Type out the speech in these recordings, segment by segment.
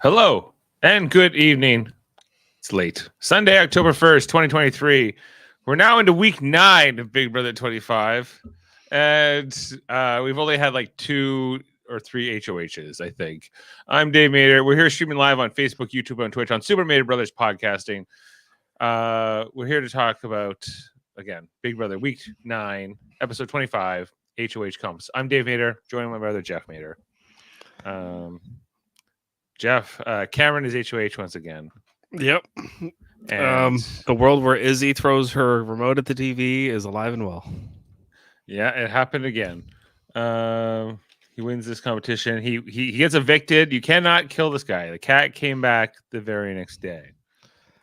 Hello and good evening. It's late. Sunday, October 1st, 2023. We're now into week 9 of Big Brother 25. And we've only had like 2 or 3 HOHs, I think. I'm Dave Mader. We're here streaming live on Facebook, YouTube, and Twitch on Super Mader Brothers Podcasting. We're here to talk about, again, Big Brother week 9, episode 25, HOH comps. I'm Dave Mader, joining my brother, Jeff Mader. Jeff, Cameron is HOH once again. Yep. And the world where Izzy throws her remote at the TV is alive and well. Yeah, it happened again. He wins this competition. He gets evicted. You cannot kill this guy. The cat came back the very next day.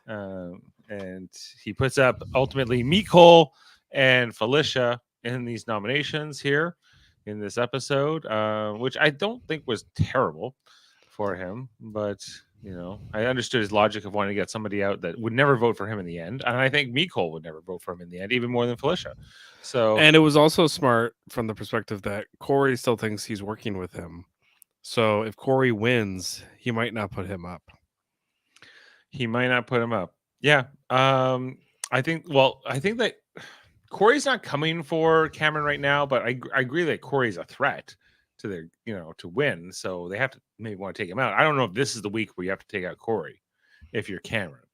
And he puts up ultimately Nicole and Felicia in these nominations here in this episode, which I don't think was terrible for him, but I understood his logic of wanting to get somebody out that would never vote for him in the end, and I think Nicole would never vote for him in the end, even more than Felicia. So, and it was also smart from the perspective that Corey still thinks he's working with him. So if Corey wins, he might not put him up. Yeah. I think that Corey's not coming for Cameron right now, but I agree that Corey's a threat to their, to win. So they have to maybe want to take him out. I don't know if this is the week where you have to take out Corey if you're Cameron.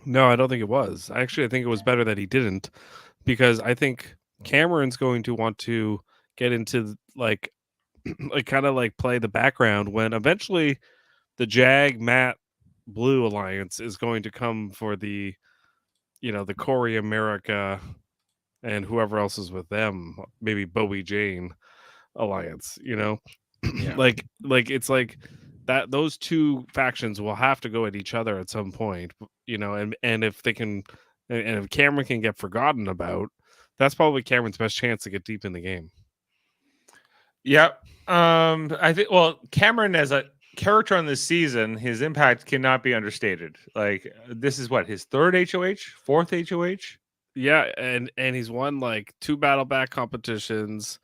No, I don't think it was. Actually, I think it was better that he didn't, because I think Cameron's going to want to get into like kind of like play the background when eventually the Jag Matt Blue alliance is going to come for the the Corey America and whoever else is with them, maybe Bowie Jane alliance, Yeah. like it's like that those two factions will have to go at each other at some point, and if they can, and if Cameron can get forgotten about, that's probably Cameron's best chance to get deep in the game. Yeah. I think, Cameron as a character on this season, his impact cannot be understated. Like, this is what, his third HOH, fourth HOH? Yeah, and he's won like 2 battle back competitions.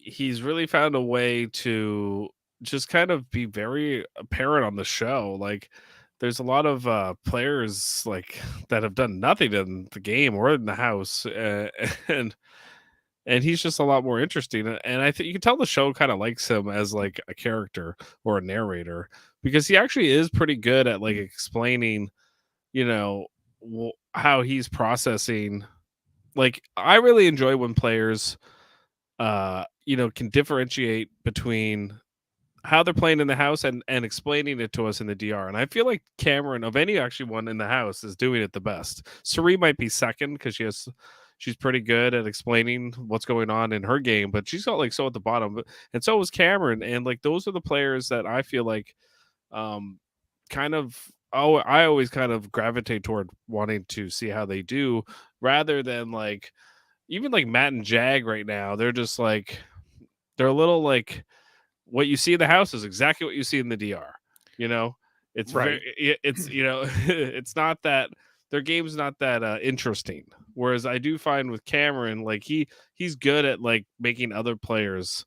He's really found a way to just kind of be very apparent on the show. Like, there's a lot of players like that have done nothing in the game or in the house, and he's just a lot more interesting. And I think you can tell the show kind of likes him as like a character or a narrator, because he actually is pretty good at like explaining, how he's processing. Like, I really enjoy when players can differentiate between how they're playing in the house and explaining it to us in the DR. And I feel like Cameron, of any actually one in the house, is doing it the best. Sari might be second because she's pretty good at explaining what's going on in her game, but she's got like so at the bottom, and so was Cameron. And like, those are the players that I feel like kind of I always kind of gravitate toward wanting to see how they do, rather than like even like Matt and Jag right now. They're just like, they're a little like, what you see in the house is exactly what you see in the DR. It's Right. It's it's not that their game's not that interesting. Whereas I do find with Cameron, like he's good at like making other players,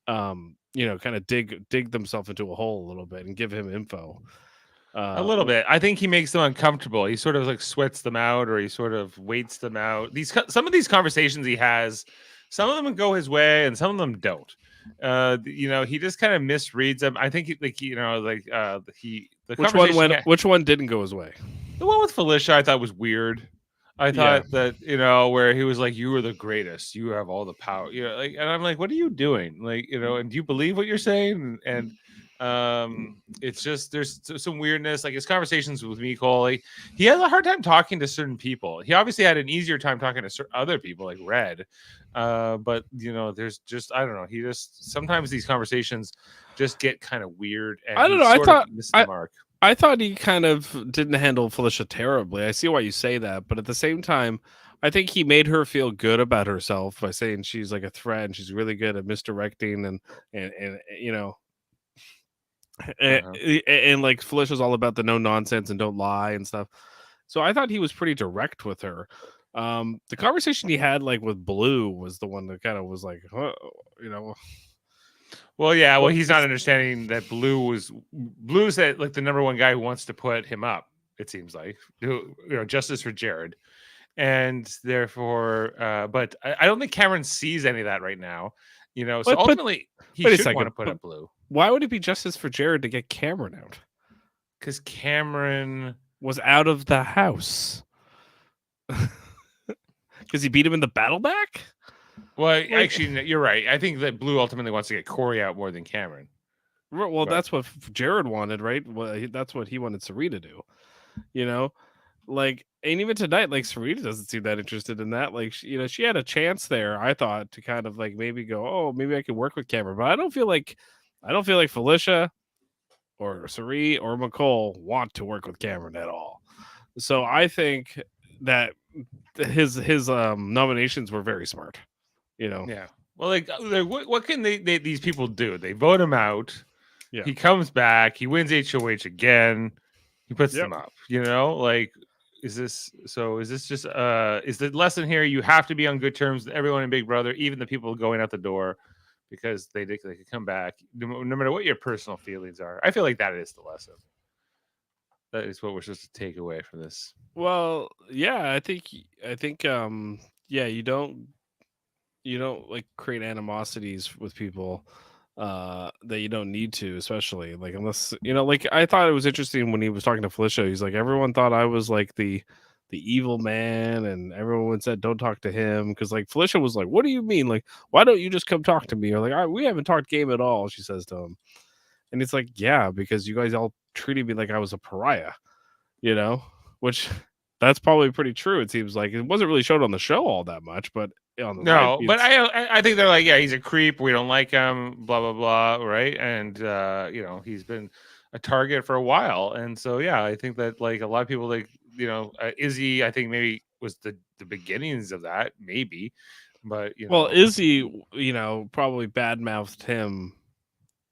kind of dig themselves into a hole a little bit and give him info. A little bit. I think he makes them uncomfortable. He sort of like sweats them out, or he sort of waits them out. Some of these conversations he has, some of them go his way and some of them don't. He just kind of misreads them. I think which one didn't go his way? The one with Felicia I thought was weird. I thought that, where he was like, you are the greatest, you have all the power, and I'm like, what are you doing? Like, and do you believe what you're saying? And it's just, there's some weirdness. Like, his conversations with Nicole, like, he has a hard time talking to certain people. He obviously had an easier time talking to other people like Red, but there's just, I don't know, he just, sometimes these conversations just get kind of weird, and I don't know, I thought missed the mark. I thought he kind of didn't handle Felicia terribly. I see why you say that, but at the same time, I think he made her feel good about herself by saying she's like a threat and she's really good at misdirecting and and like, Felicia's all about the no nonsense and don't lie and stuff. So I thought he was pretty direct with her. The conversation he had like with Blue was the one that kind of was like, Well, yeah. Well, Well, he's not understanding that Blue's that like the number one guy who wants to put him up. It seems like justice for Jared, and therefore, but I don't think Cameron sees any of that right now. So but ultimately he wait a should want to second. put But up Blue why would it be justice for Jared to get Cameron out? because Cameron. Was out of the house because he beat him in the battle back. Well, actually, you're right. I think that Blue ultimately wants to get Corey out more than Cameron. Well, that's what Jared wanted, right? Well, that's what he wanted Saree to do. And even tonight, like Sarita doesn't seem that interested in that. Like, she had a chance there, I thought, to kind of like maybe go, oh, maybe I could work with Cameron, but I don't feel like Felicia or Saree or McCall want to work with Cameron at all. So I think that his nominations were very smart. Yeah. Well, what can these people do? They vote him out. Yeah. He comes back. He wins HOH again. He puts them up. Is this just is the lesson here? You have to be on good terms with everyone in Big Brother, even the people going out the door, because they could come back no matter what your personal feelings are. I feel like that is the lesson. That is what we're supposed to take away from this. Well, yeah, I think yeah, you don't like create animosities with people that you don't need to, especially like unless like I thought it was interesting when he was talking to Felicia. He's like, everyone thought I was like the evil man, and everyone said don't talk to him, because like Felicia was like, what do you mean, like why don't you just come talk to me, or like we haven't talked game at all, she says to him. And it's like, yeah, because you guys all treated me like I was a pariah, which that's probably pretty true. It seems like it wasn't really shown on the show all that much, but on the no, but I think they're like, yeah, he's a creep. We don't like him. Blah blah blah. Right, and he's been a target for a while, and so yeah, I think that like a lot of people like Izzy, I think maybe was the beginnings of that, maybe, but well, Izzy, probably badmouthed him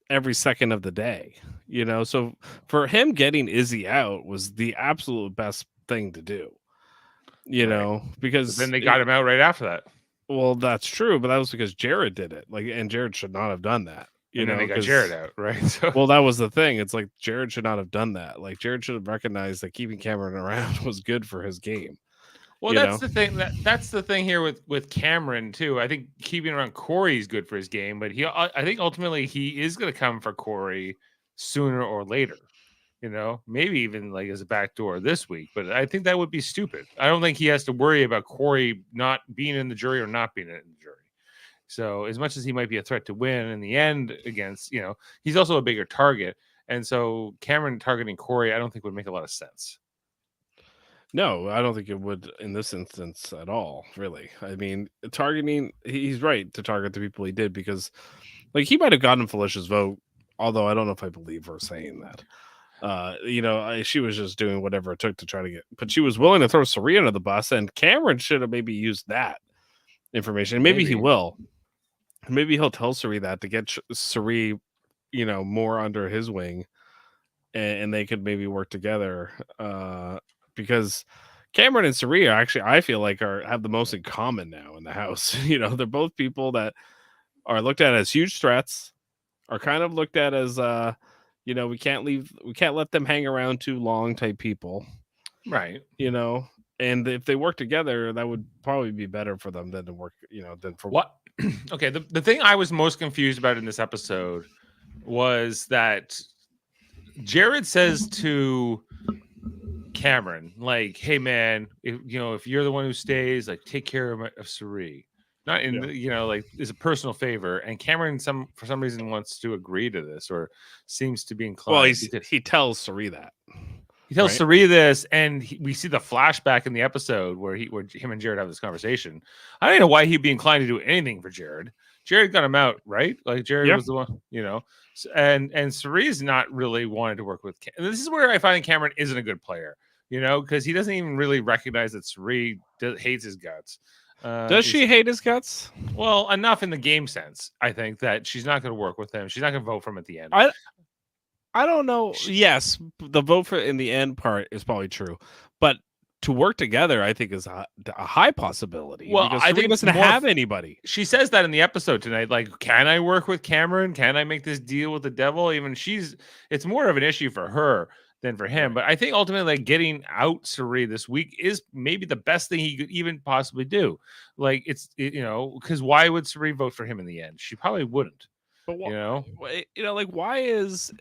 every second of the day, so for him getting Izzy out was the absolute best thing to do, because then they got him out right after that. Well, that's true, but that was because Jared did it. And Jared should not have done that. And then they got Jared out, right? So. Well, that was the thing. It's like Jared should not have done that. Like Jared should have recognized that keeping Cameron around was good for his game. Well, that's the thing. That's the thing here with Cameron too. I think keeping around Corey is good for his game, but I think ultimately he is going to come for Corey sooner or later. Maybe even like as a backdoor this week, but I think that would be stupid. I don't think he has to worry about Corey not being in the jury or not being in the jury. So as much as he might be a threat to win in the end against, he's also a bigger target. And so Cameron targeting Corey, I don't think would make a lot of sense. No, I don't think it would in this instance at all, really. I mean, he's right to target the people he did, because like he might have gotten Felicia's vote, although I don't know if I believe her saying that. She was just doing whatever it took to try to get, but she was willing to throw Saree under the bus, and Cameron should have maybe used that information. Maybe he will. Maybe he'll tell Saree that to get Saree, more under his wing, and they could maybe work together. Because Cameron and Saree are actually, I feel like, have the most in common now in the house. They're both people that are looked at as huge threats, are kind of looked at as we can't let them hang around too long type people. Right. And if they work together, that would probably be better for them than to work, than for what? Okay. The thing I was most confused about in this episode was that Jared says to Cameron, like, hey man, if you're the one who stays, like take care of Saree. Not in like is a personal favor, and Cameron for some reason wants to agree to this, or seems to be inclined. Well, he tells Saree that. He tells Saree this, and we see the flashback in the episode where him and Jared have this conversation. I don't know why he'd be inclined to do anything for Jared. Jared got him out, right? Like Jared was the one, and Saree's not really wanted to work with. And this is where I find Cameron isn't a good player, because he doesn't even really recognize that Saree hates his guts. Does she hate his guts? Well, enough in the game sense, I think, that she's not going to work with him. She's not going to vote for him at the end. I don't know. Yes, the vote for in the end part is probably true, but to work together, I think is a high possibility Well, because I Serena think doesn't more have anybody. she says that in the episode tonight. Like, can I work with Cameron? Can I make this deal with the devil? Even it's more of an issue for her than for him. Right. But I think ultimately, like, getting out Suri this week is maybe the best thing he could even possibly do. Like, because why would Suri vote for him in the end? She probably wouldn't. But You know, like why is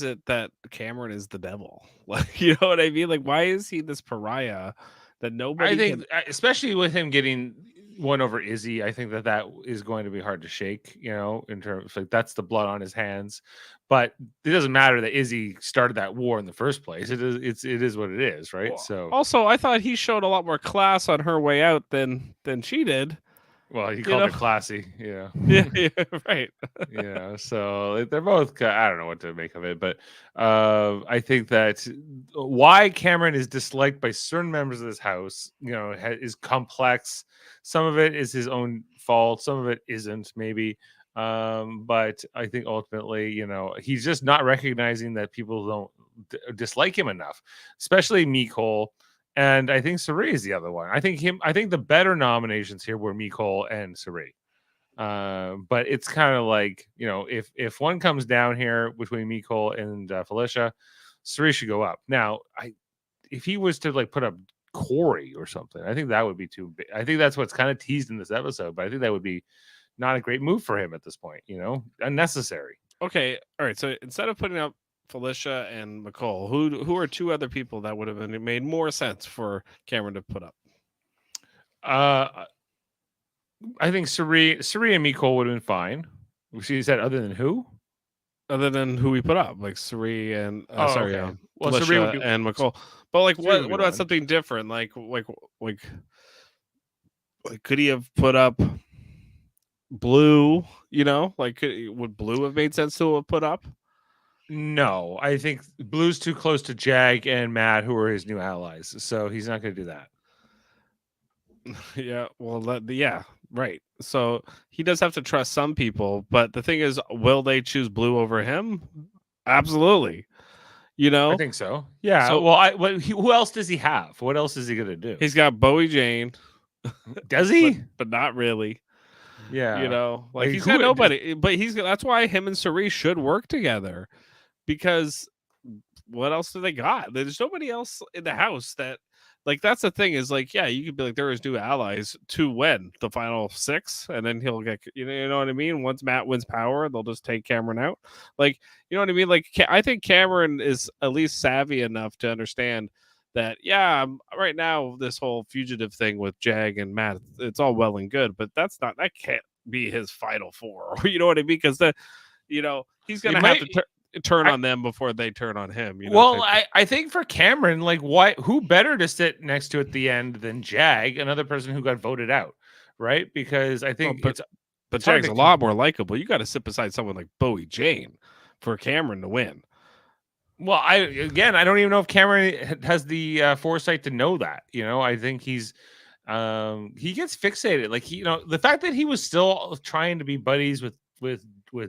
it that Cameron is the devil? Like, you know what I mean? Like, why is he this pariah that nobody I think, can? especially with him getting one over Izzy, I think that is going to be hard to shake. In terms of, like, that's the blood on his hands. But it doesn't matter that Izzy started that war in the first place. It is what it is, right? Well, So, also, I thought he showed a lot more class on her way out than she did. well, he You called know? her classy. Yeah. Yeah, right. So they're both, I don't know what to make of it, but I think that why Cameron is disliked by certain members of this house, is complex. Some of it is his own fault, some of it isn't, maybe. But I think ultimately, he's just not recognizing that people don't dislike him enough, especially Mecole. And I think Suri is the other one. I think the better nominations here were Mecole and Suri. But it's kind of like, if one comes down here between Mecole and Felicia, Suri should go up. Now, if he was to, like, put up Corey or something, I think that would be too big. I think that's what's kind of teased in this episode, but I think that would be not a great move for him at this point. Unnecessary. Okay, all right. So instead of putting up Felicia and Mecole, who are two other people that would have made more sense for Cameron to put up? I think Suri and Mecole would have been fine. She said, other than who? Other than who we put up, like Suri and Okay. Well, Felicia Suri would be, and Mecole. But like, Suri would be what about one. something different? Like, could he have put up Blue? Would Blue have made sense to have put up? No, I think Blue's too close to Jag and Matt, who are his new allies, so he's not going to do that. Yeah, well, yeah, right. So he does have to trust some people, but the thing is, will they choose Blue over him? Absolutely. I think so. Yeah. So, well, who else does he have? What else is he going to do? He's got Bowie Jane. Does he? But not really. Yeah. Like he's got nobody. But that's why him and Suri should work together, because what else do they got? There's nobody else in the house that. Like, that's the thing is, like, yeah, you could be like, there is new allies to win the final 6, and then he'll get, you know what I mean? Once Matt wins power, they'll just take Cameron out. Like, you know what I mean? Like, I think Cameron is at least savvy enough to understand that, yeah, right now, this whole fugitive thing with Jag and Matt, it's all well and good, but that can't be his final 4. You know what I mean? Because he's going to have to turn on them before they turn on him. Well, I think for Cameron, like, who better to sit next to at the end than Jag, another person who got voted out, right? Because I think but Jag's a lot more likable. You got to sit beside someone like Bowie Jane for Cameron to win. Well, I don't even know if Cameron has the foresight to know that. I think he gets fixated. Like, the fact that he was still trying to be buddies with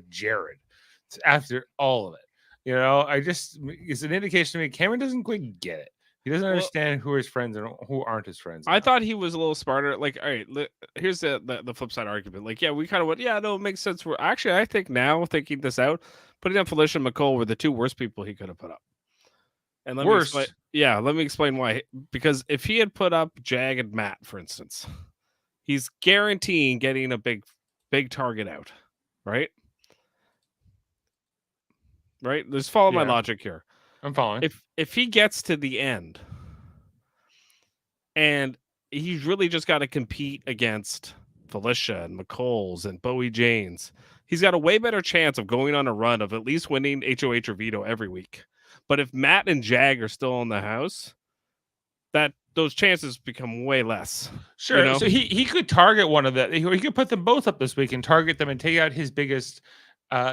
Jared after all of it. It's an indication to me Cameron doesn't quite get it. He doesn't understand who are his friends and who aren't his friends. I thought he was a little smarter. Like, all right, here's the flip side argument. Like, yeah, we kind of went, yeah, no, it makes sense. I think now, thinking this out, putting up Felicia and Mecole were the two worst people he could have put up. And let me explain why. Because if he had put up Jag and Matt, for instance, he's guaranteeing getting a big target out, right? Right? Just follow my logic here. I'm following. If he gets to the end and he's really just got to compete against Felicia and Mecole's and Bowie Jane's, he's got a way better chance of going on a run of at least winning HOH or veto every week. But if Matt and Jag are still in the house, those chances become way less. Sure. So he could target one of them. He could put them both up this week and target them and take out his biggest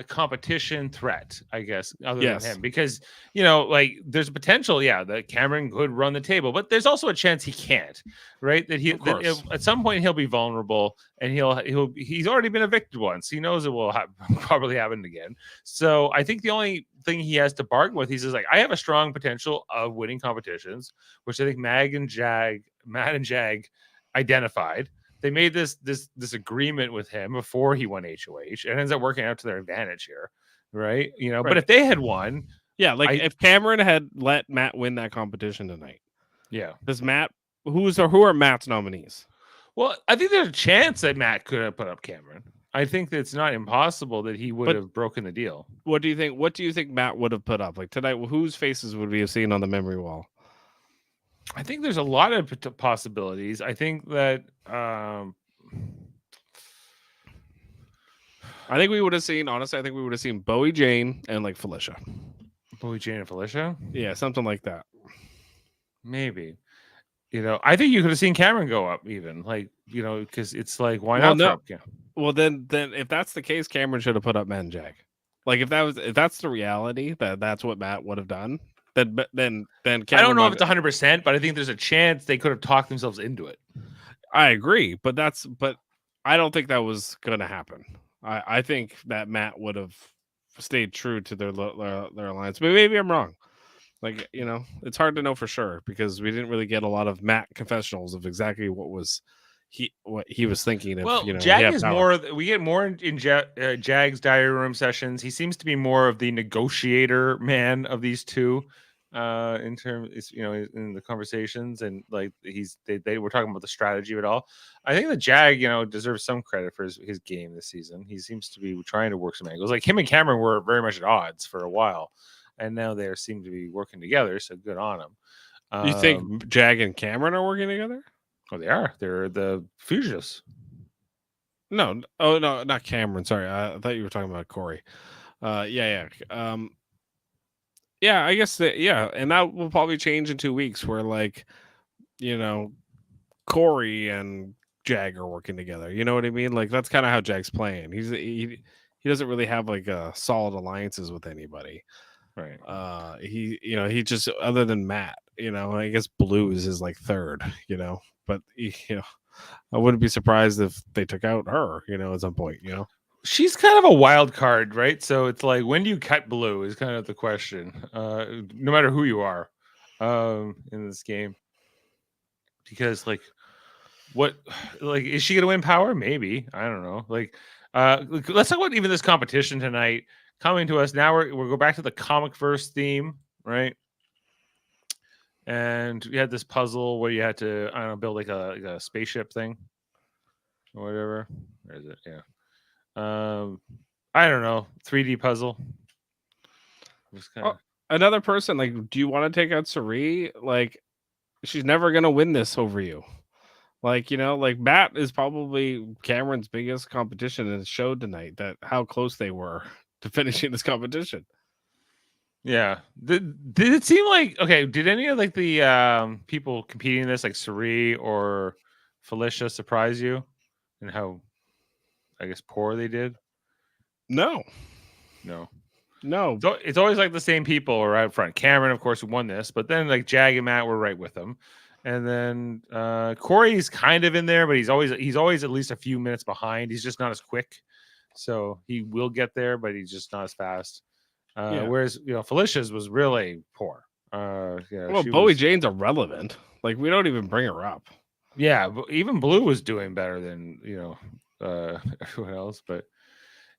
competition threat, I guess, other than Yes. him, because like there's potential, that Cameron could run the table, but there's also a chance he can't, right? That Of course. at some point he'll be vulnerable, and he's already been evicted once. He knows it will probably happen again. So I think the only thing he has to bargain with, he says, like, I have a strong potential of winning competitions, which I think Matt and Jag identified. They made this agreement with him before he won HOH, and ends up working out to their advantage here, right? Right. But if they had won, if Cameron had let Matt win that competition tonight, does Matt? Who are Matt's nominees? Well, I think there's a chance that Matt could have put up Cameron. I think that it's not impossible that he would have broken the deal. What do you think? What do you think Matt would have put up? Like tonight, whose faces would we have seen on the memory wall? I think there's a lot of possibilities. I think that I think we would have seen, honestly, Bowie Jane and like Felicia. Bowie Jane and Felicia? Yeah, something like that. Maybe. I think you could have seen Cameron go up even, like, because it's like, why not? No. Well, then if that's the case, Cameron should have put up Matt and Jag. Like if that's the reality, that's what Matt would have done. Then Cameron, I don't know if it's 100%, but I think there's a chance they could have talked themselves into it. I agree, but I don't think that was going to happen. I think that Matt would have stayed true to their alliance. But maybe I'm wrong. Like, it's hard to know for sure because we didn't really get a lot of Matt confessionals of exactly what he was thinking of. Well, Jag is more. We get more in Jag's diary room sessions. He seems to be more of the negotiator man of these two, in terms, in the conversations, and like they were talking about the strategy of it all. I think that Jag, deserves some credit for his game this season. He seems to be trying to work some angles. Like him and Cameron were very much at odds for a while, and now they seem to be working together. So good on them. You think Jag and Cameron are working together? Oh, they are. They're the fugitives. No. Oh, no, not Cameron. Sorry. I thought you were talking about Corey. Yeah. Yeah, I guess that, and that will probably change in 2 weeks where like, Corey and Jag are working together. You know what I mean? Like that's kind of how Jag's playing. He doesn't really have like solid alliances with anybody. Right. He just, other than Matt, I guess Blue is his like third, but I wouldn't be surprised if they took out her, at some point, She's kind of a wild card, right? So it's like, when do you cut Blue is kind of the question. No matter who you are, in this game, because like, is she gonna win power? Maybe, I don't know. Like, let's talk about even this competition tonight coming to us now. We'll go back to the comic verse theme, right? And we had this puzzle where you had to, I don't know, build like a spaceship thing or whatever. Where is it? Yeah. I don't know, 3D puzzle. Another person, like, do you want to take out Sari? Like, she's never gonna win this over you. Like, like Matt is probably Cameron's biggest competition, and it showed tonight that how close they were to finishing this competition. Yeah. Did it seem like, okay, did any of like the people competing in this, like Sari or Felicia, surprise you and how, I guess, poor they did? No. So it's always like the same people are out front. Cameron, of course, won this, but then like Jag and Matt were right with them. And then Corey's kind of in there, but he's always at least a few minutes behind. He's just not as quick. So he will get there, but he's just not as fast. Whereas, Felicia's was really poor. Bowie Jane's irrelevant. Like, we don't even bring her up. Yeah, but even Blue was doing better than everyone else. But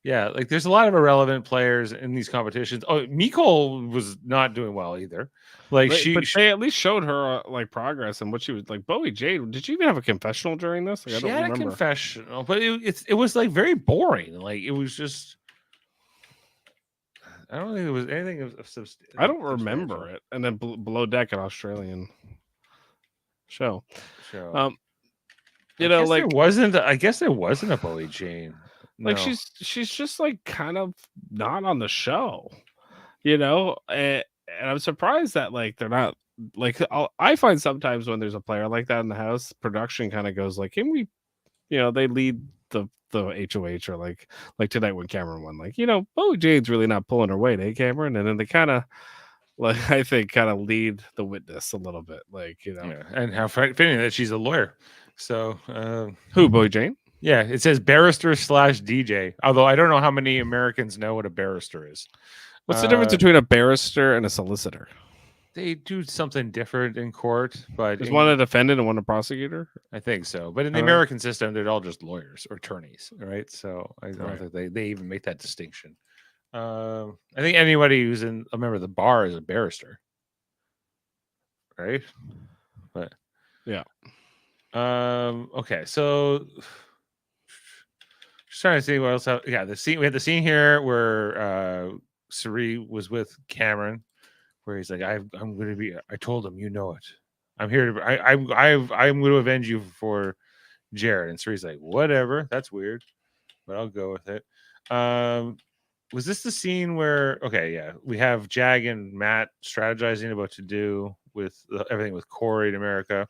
yeah, like there's a lot of irrelevant players in these competitions. Oh, Mikol was not doing well either. Like they at least showed her like progress and what she was like. Bowie Jane, did she even have a confessional during this? Like, she had a confessional, but it was like very boring. Like it was just. I don't think there was anything of I don't remember it. And then Below Deck, an Australian show. I guess there wasn't a Bowie Jane. No. Like she's just like kind of not on the show, and I'm surprised that like they're not like. I find sometimes when there's a player like that in the house, production kind of goes like, can we, they lead the HOH, or like tonight when Cameron won, like, you know, Bo Jane's really not pulling her weight, eh, Cameron? And then they kind of, like, I think, kind of lead the witness a little bit, like, you know, Yeah, and how fitting that she's a lawyer. So, who, Bo Jane? yeah, it says barrister / DJ. Although I don't know how many Americans know what a barrister is. What's the difference between a barrister and a solicitor? They do something different in court, but Is one a defendant and one a prosecutor? I think so. But in the All right. American system, they're all just lawyers or attorneys, right? So I don't Right. think they even make that distinction. I think anybody who's a member of the bar is a barrister, right? But Yeah. Okay, so just trying to see what else. Yeah, the scene. We had the scene here where Suri was with Cameron, where he's like, I'm going to be. I told him, you know it. I'm here to. I'm going to avenge you for Jared. And Suri's like, whatever. That's weird, but I'll go with it. Was this the scene where? Okay, yeah, we have Jag and Matt strategizing about what to do with everything with Corey in America.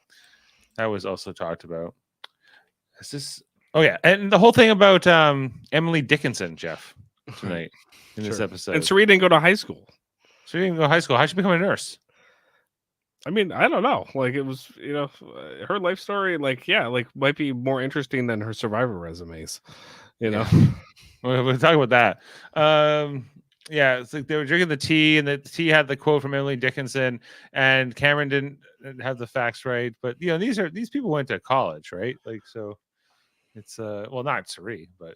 That was also talked about. Is this? Oh yeah, and the whole thing about Emily Dickinson, Jeff, tonight in this episode. And Suri didn't go to high school. So you didn't go to high school. How'd she become a nurse? I mean, I don't know. Like, it was, you know, her life story, like, yeah, like, might be more interesting than her Survivor resumes, you know? We'll talk about that. Yeah, it's like they were drinking the tea, and the tea had the quote from Emily Dickinson, and Cameron didn't have the facts right. But you know, these people went to college, right? Like, so it's well, not Suri, but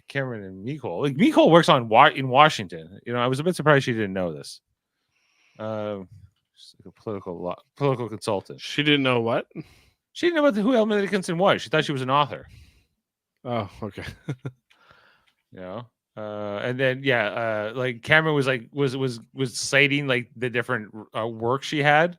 Cameron and Nicole. Like, Nicole works in Washington. You know, I was a bit surprised she didn't know this. She's like a political consultant. She didn't know what? She didn't know who Emily Dickinson was. She thought she was an author. Oh, okay. You know, and then like Cameron was citing like the different work she had,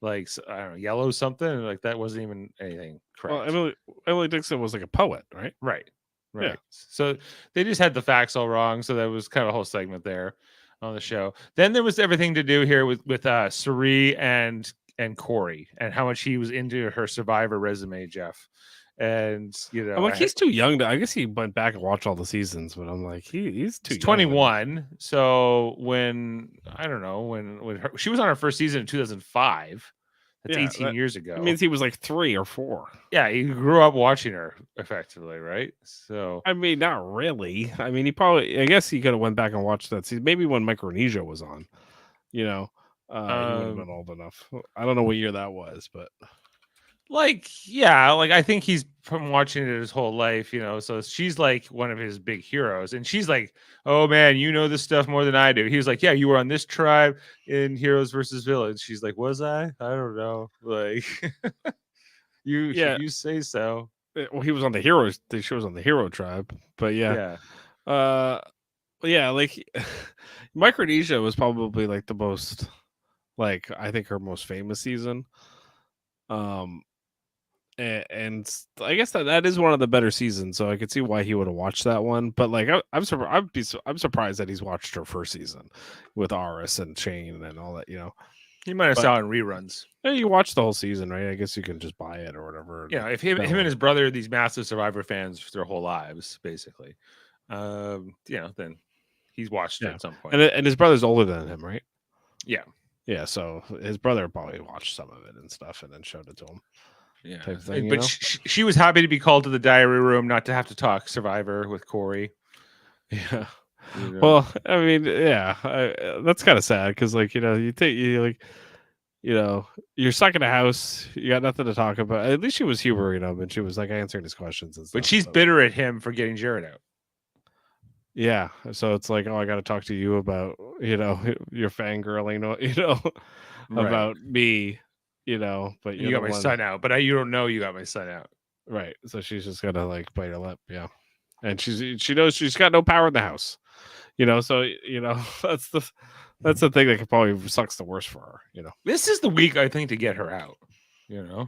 like, I don't know, yellow something, and like that wasn't even anything correct. Well, Emily Dickinson was like a poet, right? Right. Yeah. So they just had the facts all wrong. So that was kind of a whole segment there on the show. Then there was everything to do here with Suri and Corey, and how much he was into her Survivor resume, Jeff. And you know, I'm like, he's too young to. I guess he went back and watched all the seasons, but I'm like, he's too young. 21. So when I don't know when she was on her first season in 2005. That's 18 years ago. It means he was like 3 or 4. Yeah, he grew up watching her effectively, right? So I mean, not really. I mean, I guess he could have went back and watched that season. Maybe when Micronesia was on, you know, he would have been old enough. I don't know what year that was, but like, yeah, like I think he's from watching it his whole life, you know. So she's like one of his big heroes, and she's like, "Oh man, you know this stuff more than I do." He was like, "Yeah, you were on this tribe in Heroes versus Villains." She's like, "Was I? I don't know." Like, you say so. Well, he was on the Heroes. She was on the Hero tribe, but yeah. Yeah, like Micronesia was probably like the most, like, I think her most famous season. And I guess that is one of the better seasons, so I could see why he would have watched that one. But like, I'm surprised that he's watched her first season with Aris and Shane and all that. You know, he might have saw it in reruns. Yeah, you watched the whole season, right? I guess you can just buy it or whatever. Yeah, if him and his brother are these massive Survivor fans their whole lives, basically, then he's watched it at some point. And his brother's older than him, right? Yeah. Yeah, so his brother probably watched some of it and stuff and then showed it to him. Yeah, type thing, but she was happy to be called to the diary room, not to have to talk Survivor with Corey. Yeah. You know? Well, I mean, yeah, that's kind of sad because, like, you know, you're stuck in a house, you got nothing to talk about. At least she was humoring him, and she was like answering his questions and stuff. But she's bitter at him for getting Jared out. Yeah, so it's like, oh, I got to talk to you about, you know, your fangirling, you know, about me. You know, but you got my son out, but you don't know you got my son out, right? So she's just gonna like bite her lip, yeah. And she knows she's got no power in the house, you know. So you know that's the thing that probably sucks the worst for her, you know. This is the week I think to get her out. You know,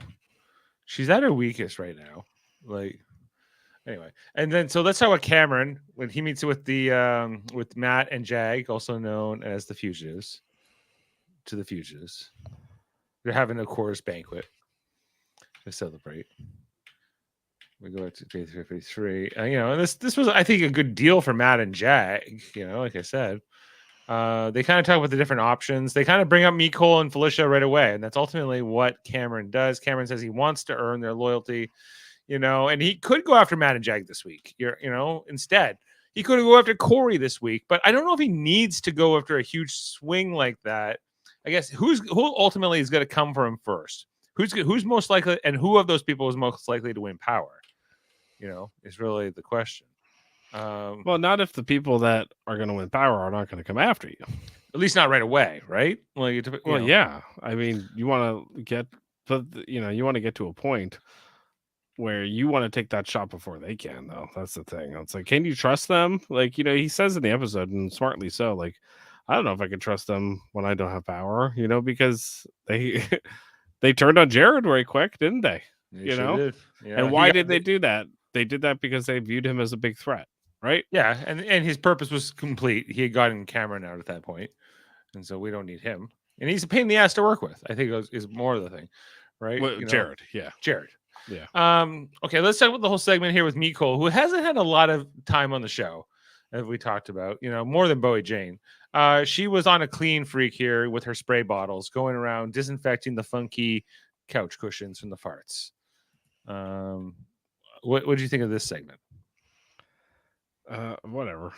she's at her weakest right now. Like, anyway, and then so let's talk about Cameron when he meets with the with Matt and Jag, also known as the Fugitives. To the Fugitives. They're having a chorus banquet to celebrate. We go to day 353. And this was, I think, a good deal for Matt and Jag. Like I said, they kind of talk about the different options. They kind of bring up Mecole and Felicia right away, and that's ultimately what Cameron does. Cameron says he wants to earn their loyalty, and he could go after Matt and Jag this week. Instead, he could go after Corey this week, but I don't know if he needs to go after a huge swing like that. I guess who ultimately is going to come for him first? Who's most likely, and who of those people is most likely to win power? Is really the question. Well, not if the people that are going to win power are not going to come after you. At least not right away, right? Yeah. I mean, you want to get, you want to get to a point where you want to take that shot before they can, though. That's the thing. It's like, can you trust them? Like, he says in the episode, and smartly so, like, I don't know if I can trust them when I don't have power, because they they turned on Jared very quick, didn't they? Did. And why did they do that? They did that because they viewed him as a big threat, right? Yeah, and his purpose was complete. He had gotten Cameron out at that point, and so we don't need him. And he's a pain in the ass to work with. I think is more of the thing, right? Well, Jared, yeah. Okay, let's talk about the whole segment here with Mecole, who hasn't had a lot of time on the show, as we talked about. More than Bowie Jane. She was on a clean freak here with her spray bottles, going around disinfecting the funky couch cushions from the farts. What do you think of this segment? Whatever.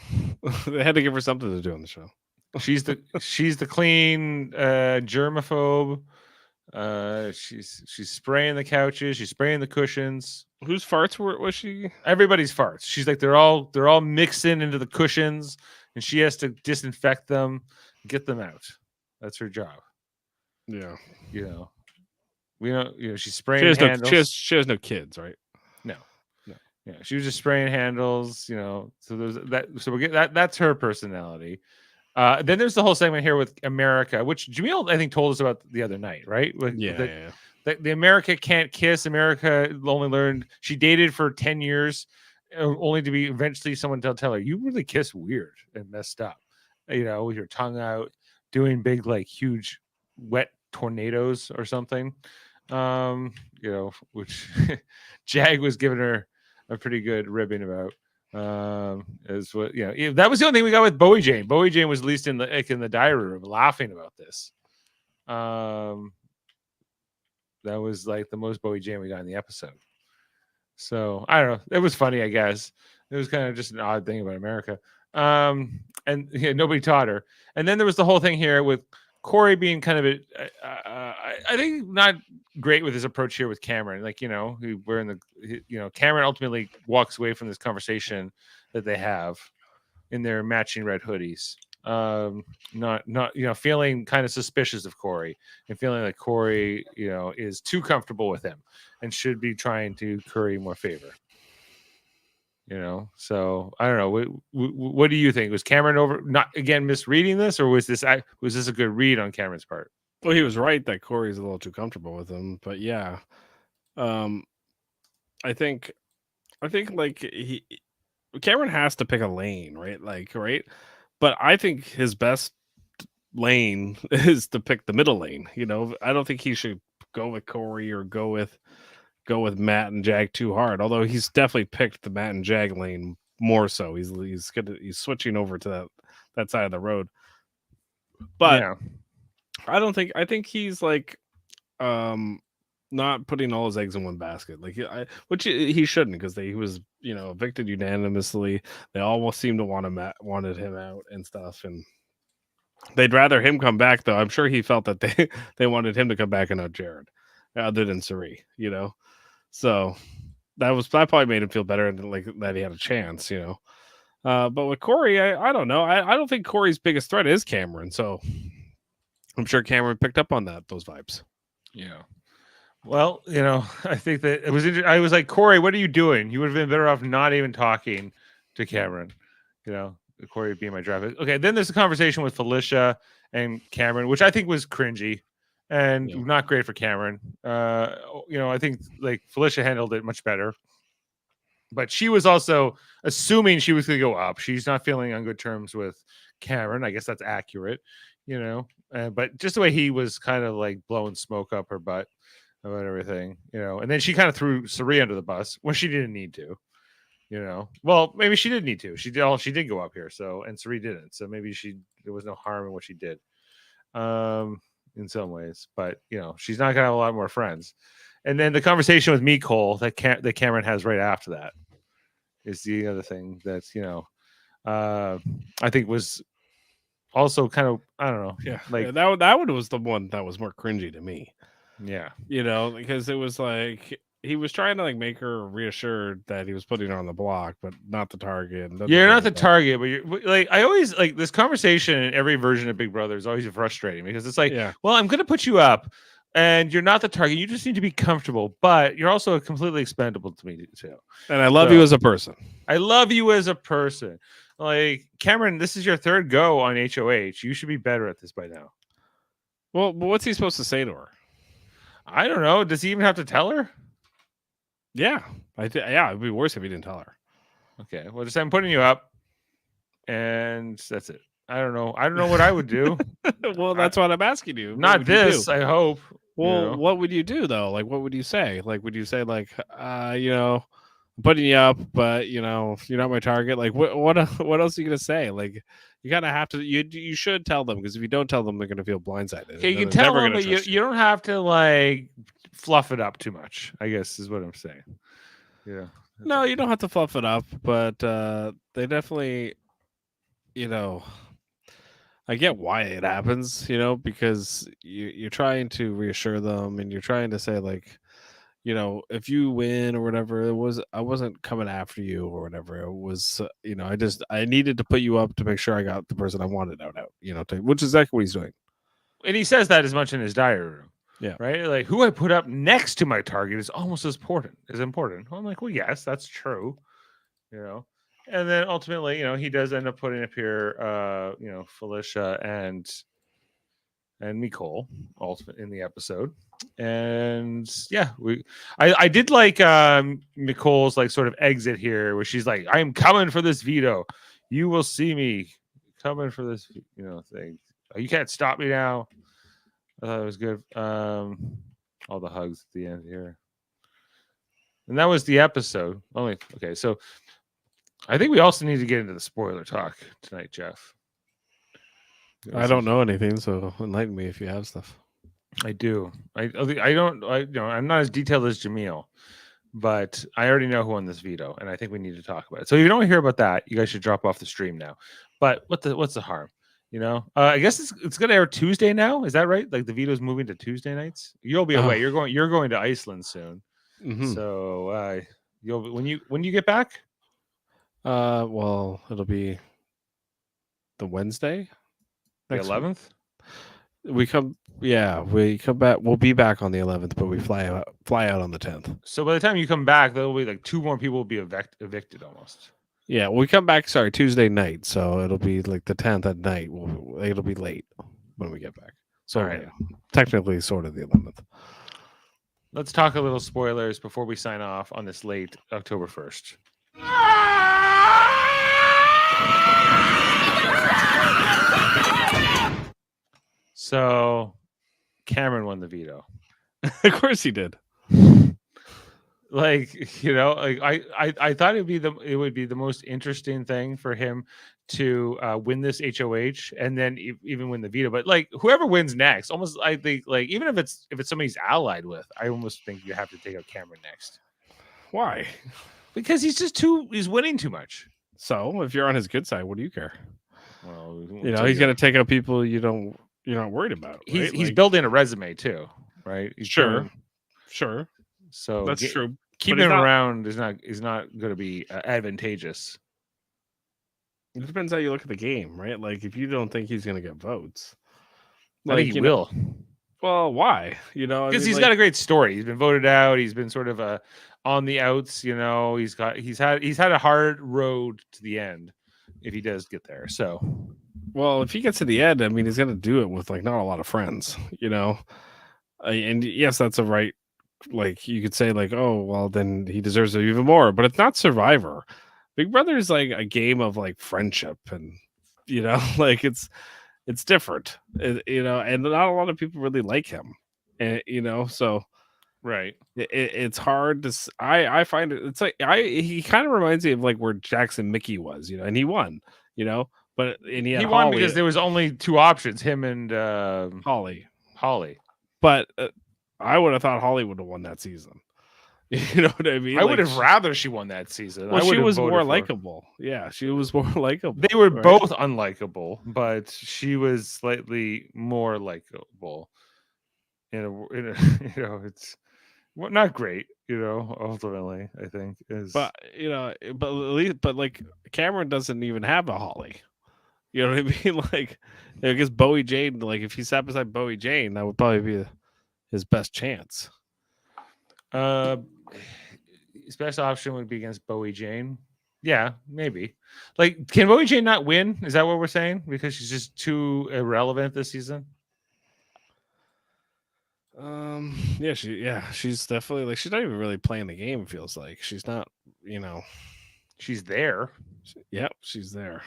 They had to give her something to do on the show. She's the clean germaphobe. She's spraying the couches. She's spraying the cushions. Whose farts was she? Everybody's farts. She's like they're all mixing into the cushions, and she has to disinfect them, get them out. That's her job. Yeah. We don't. She's spraying handles. She has no kids, right? No. Yeah, she was just spraying handles. So there's that. So we get that. That's her personality. Then there's the whole segment here with America, which Jaemeel, I think, told us about the other night, right? The America can't kiss. America only learned she dated for 10 years, only to be eventually someone to tell her, you really kiss weird and messed up, with your tongue out, doing big, like huge wet tornadoes or something, which Jag was giving her a pretty good ribbing about. Is what that was the only thing we got with Bowie Jane. Bowie Jane was at least in the diary room laughing about this. That was like the most Bowie Jane we got in the episode. So I don't know. It was funny, I guess. It was kind of just an odd thing about America. And nobody taught her. And then there was the whole thing here with Corey being kind of I think not great with his approach here with Cameron. Like, Cameron ultimately walks away from this conversation that they have in their matching red hoodies. Not feeling kind of suspicious of Corey and feeling like Corey, is too comfortable with him and should be trying to curry more favor. So I don't know. What do you think? Was Cameron not again misreading this, or was this a good read on Cameron's part? Well, he was right that Corey's a little too comfortable with him, but yeah, I think like Cameron has to pick a lane, right? Like, right, but I think his best lane is to pick the middle lane. I don't think he should go with Corey or go with Matt and Jag too hard. Although he's definitely picked the Matt and Jag lane more so. He's switching over to that side of the road. But yeah. I think he's like not putting all his eggs in one basket. Like which he shouldn't, because he was, evicted unanimously. They almost seemed to wanted him out and stuff, and they'd rather him come back, though. I'm sure he felt that they wanted him to come back and not Jared, other than Suri, So that probably made him feel better, and like that he had a chance, But with Corey, I don't know. I don't think Corey's biggest threat is Cameron. So I'm sure Cameron picked up on those vibes. Yeah. Well, I think that it was I was like, Corey, what are you doing? You would have been better off not even talking to Cameron. Corey being my driver. Okay, then there's a conversation with Felicia and Cameron, which I think was cringy and not great for Cameron. I think like Felicia handled it much better, but she was also assuming she was going to go up. She's not feeling on good terms with Cameron. I guess that's accurate, but just the way he was kind of like blowing smoke up her butt. about everything, and then she kind of threw Sari under the bus when she didn't need to, well, maybe she did need to. She did go up here, so, and Sari didn't, so maybe there was no harm in what she did, in some ways, but she's not gonna have a lot more friends. And then the conversation with Meat Cole that Cameron has right after that is the other thing that's I think was also kind of, I don't know, like that one was the one that was more cringy to me. Yeah, because it was like he was trying to like make her reassured that he was putting her on the block, but not the target. You're not the target, but you're like, I always like this conversation in every version of Big Brother is always frustrating because it's like, well, I'm going to put you up and you're not the target. You just need to be comfortable, but you're also completely expendable to me too. And I love you as a person. I love you as a person. Like, Cameron, this is your third go on HOH. You should be better at this by now. Well, what's he supposed to say to her? I don't know. Does he even have to tell her? Yeah, it'd be worse if he didn't tell her. Okay, well, just I'm putting you up, and that's it. I don't know. I don't know what I would do. Well, that's what I'm asking you. Not this, I hope. Well, what would you do though? Like, what would you say? Like, would you say like, I'm putting you up, but you're not my target? Like, what else are you gonna say? Like, you gotta have to. You should tell them, because if you don't tell them, they're gonna feel blindsided. Okay, you can tell them, but you don't have to like fluff it up too much, I guess is what I'm saying. Yeah. No, you don't have to fluff it up, but they definitely, I get why it happens, because you're trying to reassure them, and you're trying to say like, if you win or whatever, I wasn't coming after you or whatever. It was, I needed to put you up to make sure I got the person I wanted out, which is exactly what he's doing. And he says that as much in his diary room. Yeah. Right. Like, who I put up next to my target is almost as important. I'm like, well, yes, that's true. And then ultimately, he does end up putting up here, Felicia and Nicole ultimate in the episode. And yeah, I did like Nicole's like sort of exit here where she's like, I'm coming for this veto. You will see me coming for this, thing. You can't stop me now. I thought it was good. All the hugs at the end here. And that was the episode. Okay, so I think we also need to get into the spoiler talk tonight, Jeff. I don't know anything, so enlighten me if you have stuff. I do. I don't. I'm not as detailed as Jaemeel, but I already know who won this veto, and I think we need to talk about it. So if you don't hear about that, you guys should drop off the stream now. But what's the harm? I guess it's gonna air Tuesday now. Is that right? Like the veto's moving to Tuesday nights. You'll be away. You're going to Iceland soon. Mm-hmm. So when you get back? Well, it'll be the Wednesday. The 11th. We come back. We'll be back on the 11th, but we fly out on the 10th. So by the time you come back, there'll be like two more people will be evicted almost. Yeah, we come back. Sorry, Tuesday night. So it'll be like the 10th at night. It'll be late when we get back. So right. Technically, sort of the 11th. Let's talk a little spoilers before we sign off on this late October 1st. So, Cameron won the veto. Of course he did. Like, I thought it would be the most interesting thing for him to win this HOH and then even win the veto. But like, whoever wins next, almost I think like even if it's somebody he's allied with, I almost think you have to take out Cameron next. Why? Because he's winning too much. So if you're on his good side, what do you care? Well, he's going to take out people you're not worried about. Right? He's building a resume too, right? Sure. So that's true. Keeping him around is not going to be advantageous. It depends how you look at the game, right? Like if you don't think he's going to get votes, I think he will. Well, why? Because he's got a great story. He's been voted out. He's been sort of on the outs. He's had a hard road to the end. If he does get there, so. Well, if he gets to the end, I mean, he's going to do it with like not a lot of friends, and yes, that's a right. Like you could say like, oh, well, then he deserves it even more, but it's not Survivor. Big Brother is like a game of like friendship and, like it's different, and not a lot of people really like him, and, so. Right. It's hard to. I find it's like he kind of reminds me of like where Jackson Mickey was, and he won, but and he had He won Holly, because there was only two options, him and Holly. Holly. But I would have thought Holly would have won that season. You know what I mean? I would have rather she won that season. Well, I would she have was more voted for her. likable. Yeah, she was more likable. They were right? both unlikable, but she was slightly more likable. It's not great. Ultimately, I think is. But but at least, like Cameron doesn't even have a Holly. You know what I mean? Like, I guess Bowie Jane. Like, if he sat beside Bowie Jane, that would probably be his best chance. His best option would be against Bowie Jane. Yeah, maybe. Like, can Bowie Jane not win? Is that what we're saying? Because she's just too irrelevant this season. She's definitely like she's not even really playing the game. It feels like she's not. She's there. Yep, she's there.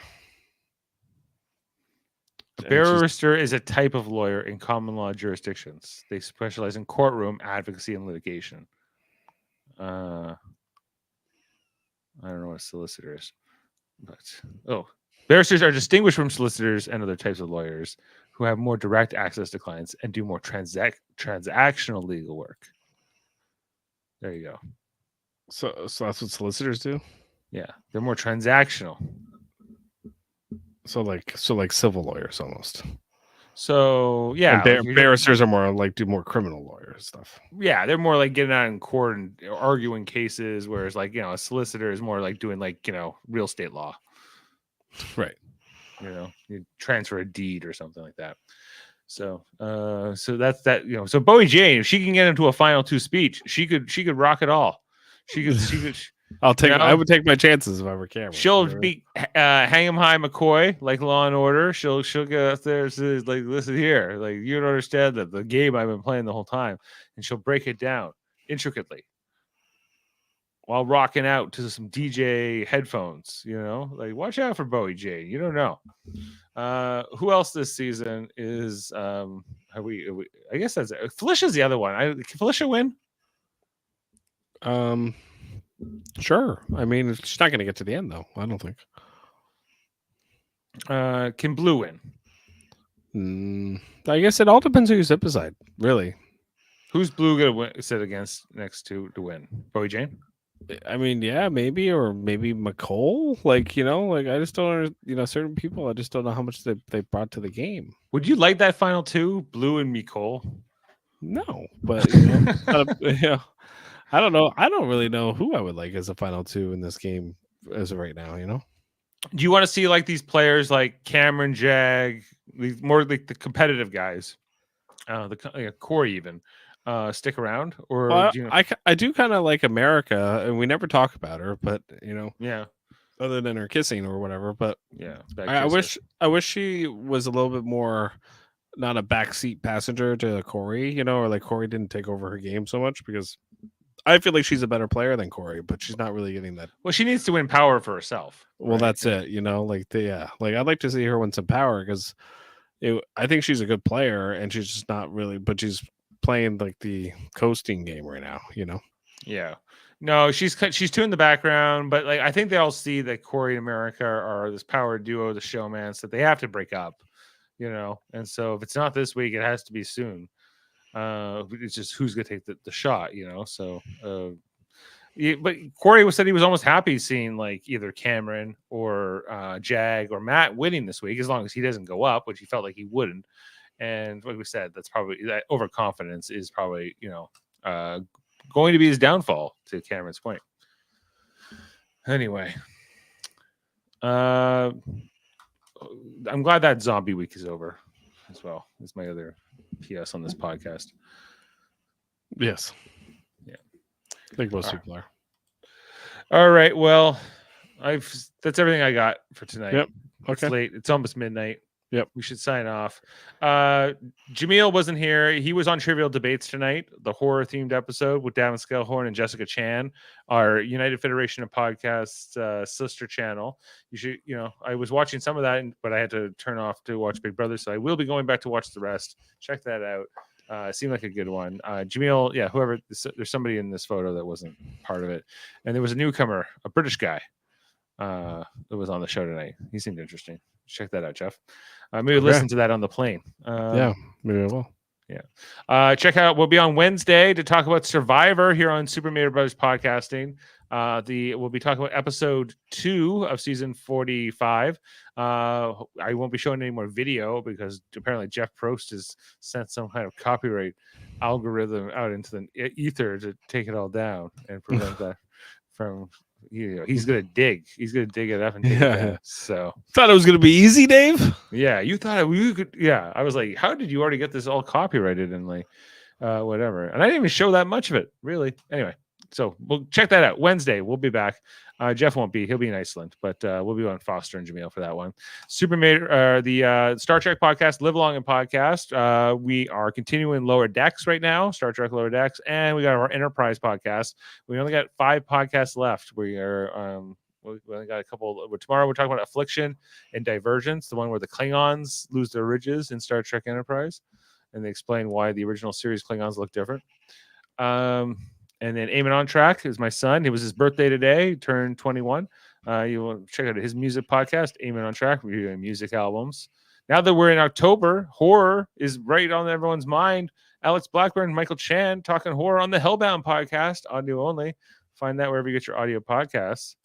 A barrister is a type of lawyer in common law jurisdictions. They specialize in courtroom advocacy and litigation. I don't know what a solicitor is, but barristers are distinguished from solicitors and other types of lawyers who have more direct access to clients and do more transactional legal work. There you go. So that's what solicitors do. Yeah, they're more transactional. So like civil lawyers almost. So yeah, and barristers are more like do more criminal lawyer stuff. Yeah, they're more like getting out in court and arguing cases, whereas like a solicitor is more like doing like real estate law, right? You transfer a deed or something like that. So so that's that. So Bowie Jane, if she can get into a final two speech, she could rock it all. She could. I would take my chances if I were Cameron. She'll beat Hang 'em High McCoy, like Law and Order. She'll get up there and say, like, listen here, like you don't understand that the game I've been playing the whole time, and she'll break it down intricately while rocking out to some DJ headphones. Like watch out for Bowie Jane. You don't know. Who else this season is? Are we? I guess that's it. Felicia's the other one. Can Felicia win? Sure. I mean, she's not going to get to the end, though. I don't think. Can Blue win? I guess it all depends who you sit beside, really. Who's Blue going to sit against next to win? Bowie Jane? I mean, yeah, maybe, or maybe McCole. Like, I just don't, certain people, I just don't know how much they brought to the game. Would you like that final two, Blue and McCole? No, but, I don't know. I don't really know who I would like as a final two in this game as of right now, Do you want to see like these players like Cameron, Jag, more like the competitive guys, Corey even, stick around? Or well, I do kind of like America, and we never talk about her, but yeah, other than her kissing or whatever. But yeah, I wish she was a little bit more not a backseat passenger to Corey, or like Corey didn't take over her game so much, because I feel like she's a better player than Corey, but she's not really getting that. Well, she needs to win power for herself. Well, right? That's it. Like I'd like to see her win some power, because I think she's a good player, and she's just not really, but she's playing like the coasting game right now, Yeah. No, she's too in the background, but like I think they all see that Corey and America are this power duo, the showmans, that they have to break up, and so if it's not this week, it has to be soon. It's just who's gonna take the shot, so but Corey said he was almost happy seeing like either Cameron or Jag or Matt winning this week, as long as he doesn't go up, which he felt like he wouldn't. And like we said, that's probably that overconfidence is probably going to be his downfall, to Cameron's point. Anyway, I'm glad that zombie week is over as well. That's my other PS on this podcast. Yes. Yeah. I think most people are. All right. Well, that's everything I got for tonight. Yep. Okay. It's late. It's almost midnight. Yep. We should sign off. Jaemeel wasn't here. He was on Trivial Debates tonight, the horror themed episode with Davan, Skelhorn, and Jessica Chan, our United Federation of Podcasts sister channel. You should, I was watching some of that, but I had to turn off to watch Big Brother, so I will be going back to watch the rest. Check that out. It seemed like a good one. Jaemeel, yeah, whoever. There's somebody in this photo that wasn't part of it, and there was a newcomer, a British guy, that was on the show tonight. He seemed interesting. Check that out, Jeff. Maybe listen to that on the plane. Yeah, maybe I will. Yeah. Check out. We'll be on Wednesday to talk about Survivor here on Super Mario Brothers Podcasting. We'll be talking about episode 2 of season 45. I won't be showing any more video because apparently Jeff Prost has sent some kind of copyright algorithm out into the ether to take it all down and prevent that from. He's gonna dig. He's gonna dig it up and take it down. So thought it was gonna be easy, Dave. Yeah, you thought you could. Yeah, I was like, how did you already get this all copyrighted and like whatever? And I didn't even show that much of it, really. Anyway, so we'll check that out. Wednesday, we'll be back. Jeff won't be. He'll be in Iceland, but we'll be on Foster and Jaemeel for that one. The Star Trek podcast, Live Long and Podcast. We are continuing Lower Decks right now, Star Trek Lower Decks, and we got our Enterprise podcast. We only got 5 podcasts left. We are we only got a couple. Tomorrow we're talking about Affliction and Divergence, the one where the Klingons lose their ridges in Star Trek Enterprise, and they explain why the original series Klingons look different. And then Eamon on Track is my son. It was his birthday today. He turned 21. You will check out his music podcast, Eamon on Track, reviewing music albums. Now that we're in October, horror is right on everyone's mind. Alex Blackburn, Michael Chan talking horror on the Hellbound podcast, audio only. Find that wherever you get your audio podcasts.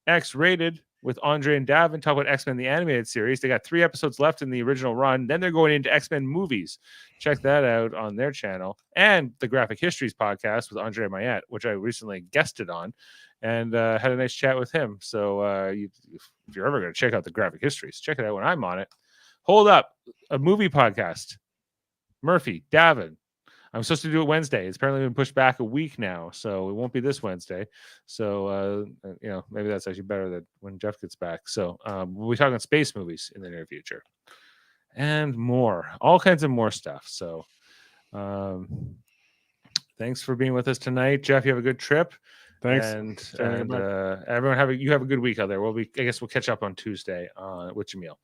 X-Rated with André and Davan talk about X-Men the animated series. They got 3 episodes left in the original run. Then they're going into X-Men movies. Check that out on their channel. And the Graphic Histories podcast with André and Myette, which I recently guested on and had a nice chat with him. So if you're ever going to check out the Graphic Histories, check it out when I'm on it. Hold Up, a movie podcast. Murphy, Davan. I'm supposed to do it Wednesday. It's apparently been pushed back a week now, so it won't be this Wednesday. So, maybe that's actually better that when Jeff gets back. So we'll be talking space movies in the near future and more, all kinds of more stuff. So thanks for being with us tonight. Jeff, you have a good trip. Thanks. And everyone have a good week out there. I guess we'll catch up on Tuesday with Jaemeel.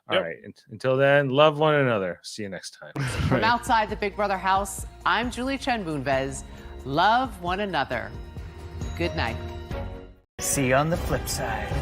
All right. Until then, love one another. See you next time. From outside the Big Brother house, I'm Julie Chen Moonves. Love one another. Good night. See you on the flip side.